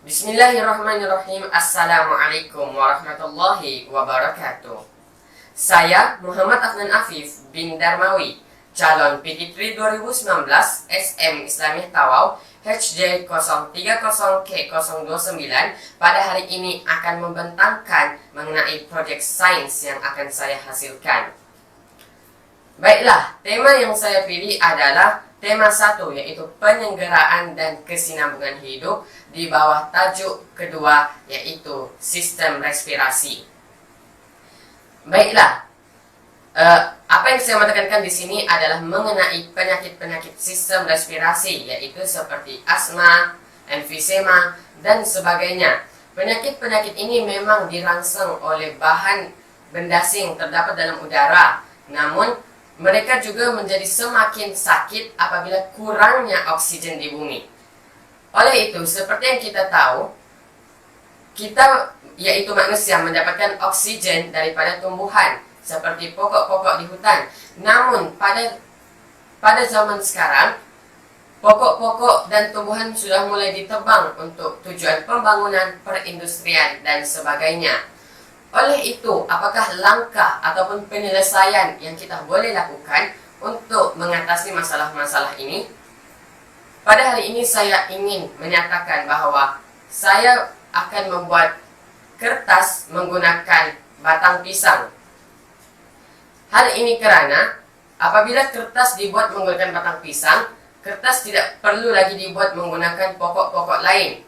Bismillahirrahmanirrahim. Assalamualaikum warahmatullahi wabarakatuh. Saya Muhammad Afnan Afif bin Darmawi, calon PT3 2019 SM Islamiah Tawau HJ030K029, pada hari ini akan membentangkan mengenai projek sains yang akan saya hasilkan. Baiklah, tema yang saya pilih adalah tema 1, yaitu penyelenggaraan dan kesinambungan hidup, di bawah tajuk kedua, yaitu sistem respirasi. Baiklah, apa yang saya mau tekankan di sini adalah mengenai penyakit-penyakit sistem respirasi, yaitu seperti asma, emfisema, dan sebagainya. Penyakit-penyakit ini memang dirangsang oleh bahan benda asing terdapat dalam udara, namun mereka juga menjadi semakin sakit apabila kurangnya oksigen di bumi. Oleh itu, seperti yang kita tahu, kita, yaitu manusia, mendapatkan oksigen daripada tumbuhan seperti pokok-pokok di hutan. Namun pada zaman sekarang, pokok-pokok dan tumbuhan sudah mulai ditebang untuk tujuan pembangunan, perindustrian, dan sebagainya. Oleh itu, apakah langkah ataupun penyelesaian yang kita boleh lakukan untuk mengatasi masalah-masalah ini? Pada hari ini saya ingin menyatakan bahawa saya akan membuat kertas menggunakan batang pisang. Hal ini kerana apabila kertas dibuat menggunakan batang pisang, kertas tidak perlu lagi dibuat menggunakan pokok-pokok lain.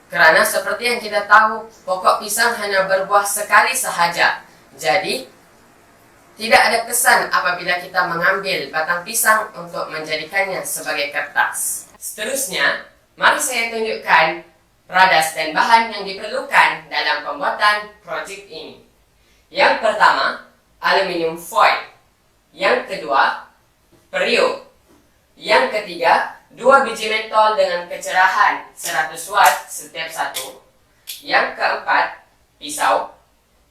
Kerana seperti yang kita tahu, pokok pisang hanya berbuah sekali sahaja. Jadi, tidak ada kesan apabila kita mengambil batang pisang untuk menjadikannya sebagai kertas. Seterusnya, mari saya tunjukkan radas dan bahan yang diperlukan dalam pembuatan projek ini. Yang pertama, aluminium foil. Yang kedua, periuk. Yang ketiga, 2 biji mentol dengan kecerahan 100 watt setiap satu. Yang keempat, pisau.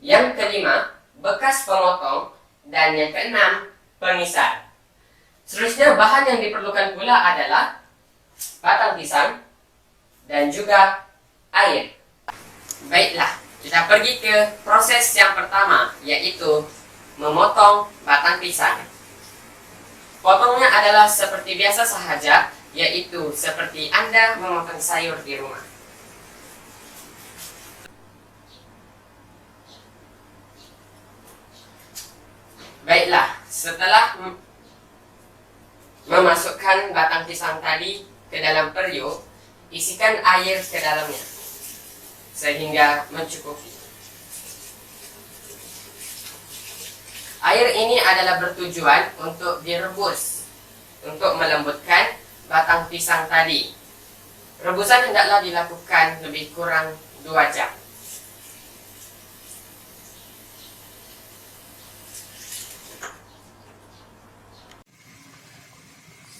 Yang kelima, bekas pemotong. Dan yang keenam, pengisar. Seterusnya, bahan yang diperlukan pula adalah batang pisang dan juga air. Baiklah, kita pergi ke proses yang pertama, yaitu memotong batang pisang. Potongnya adalah seperti biasa sahaja, yaitu seperti Anda memotong sayur di rumah. Baiklah, setelah memasukkan batang pisang tadi ke dalam periuk, isikan air ke dalamnya sehingga mencukupi. Air ini adalah bertujuan untuk direbus, untuk melembutkan batang pisang tadi. Rebusan hendaklah dilakukan lebih kurang 2 jam.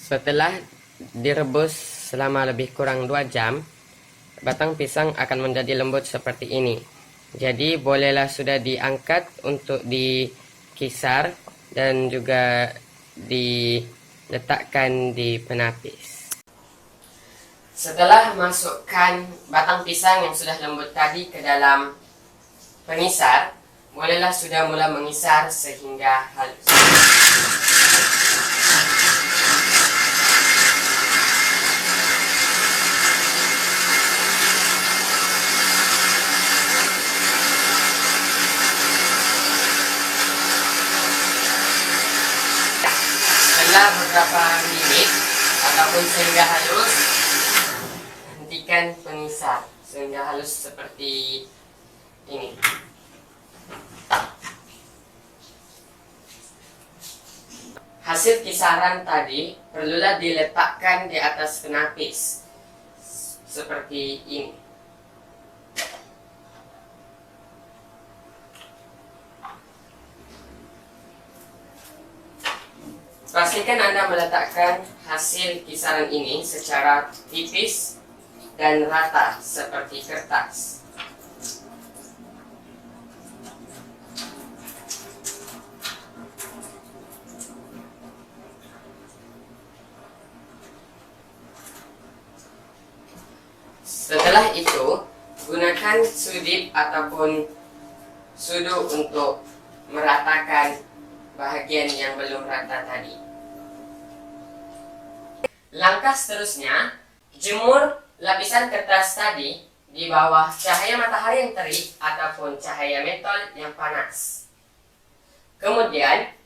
Setelah direbus selama lebih kurang 2 jam, batang pisang akan menjadi lembut seperti ini. Jadi bolehlah sudah diangkat untuk dikisar dan juga diletakkan di penapis. Setelah masukkan batang pisang yang sudah lembut tadi ke dalam pengisar, bolehlah sudah mula mengisar sehingga halus. Setelah beberapa menit ataupun sehingga halus, hentikan pengisar sehingga halus seperti ini. Hasil kisaran tadi perlulah diletakkan di atas penapis seperti ini. Pastikan Anda meletakkan hasil kisaran ini secara tipis dan rata seperti kertas. Setelah itu, gunakan sudip ataupun sudu untuk meratakan bahagian yang belum rata tadi. Langkah seterusnya, jemur lapisan kertas tadi di bawah cahaya matahari yang terik ataupun cahaya mentol yang panas. Kemudian,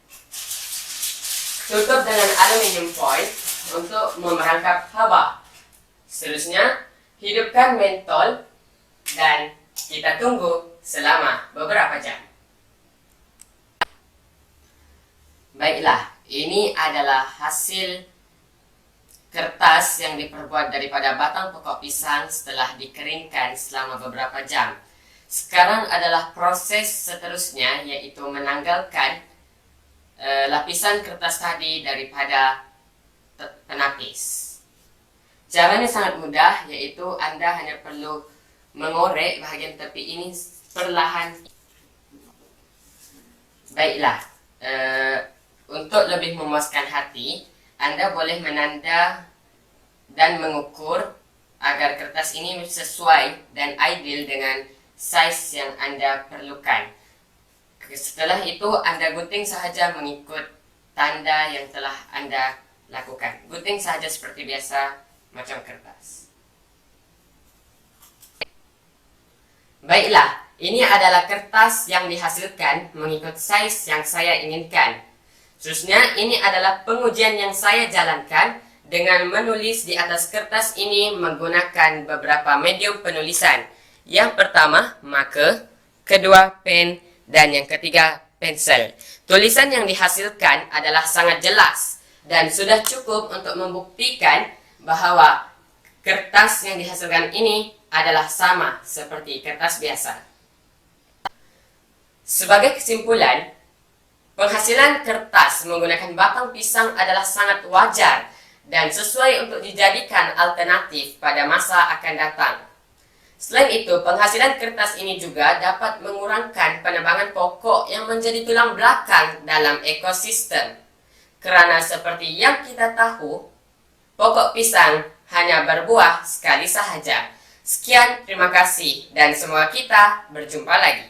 tutup dengan aluminium foil untuk memerangkap haba. Seterusnya, hidupkan mentol dan kita tunggu selama beberapa jam. Baiklah, ini adalah hasil kertas yang diperbuat daripada batang pokok pisang setelah dikeringkan selama beberapa jam. Sekarang adalah proses seterusnya, yaitu menanggalkan lapisan kertas tadi daripada penapis. Caranya sangat mudah, yaitu Anda hanya perlu mengorek bahagian tepi ini perlahan. Baiklah, untuk lebih memuaskan hati, Anda boleh menanda dan mengukur agar kertas ini sesuai dan ideal dengan saiz yang Anda perlukan. Setelah itu, Anda gunting sahaja mengikut tanda yang telah Anda lakukan. Gunting sahaja seperti biasa, macam kertas. Baiklah, ini adalah kertas yang dihasilkan mengikut saiz yang saya inginkan. Seterusnya, ini adalah pengujian yang saya jalankan dengan menulis di atas kertas ini menggunakan beberapa medium penulisan. Yang pertama, marker, kedua, pen, dan yang ketiga, pensel. Tulisan yang dihasilkan adalah sangat jelas dan sudah cukup untuk membuktikan bahawa kertas yang dihasilkan ini adalah sama seperti kertas biasa. Sebagai kesimpulan, penghasilan kertas menggunakan batang pisang adalah sangat wajar dan sesuai untuk dijadikan alternatif pada masa akan datang. Selain itu, penghasilan kertas ini juga dapat mengurangkan penebangan pokok yang menjadi tulang belakang dalam ekosistem. Kerana seperti yang kita tahu, pokok pisang hanya berbuah sekali sahaja. Sekian, terima kasih dan semoga kita berjumpa lagi.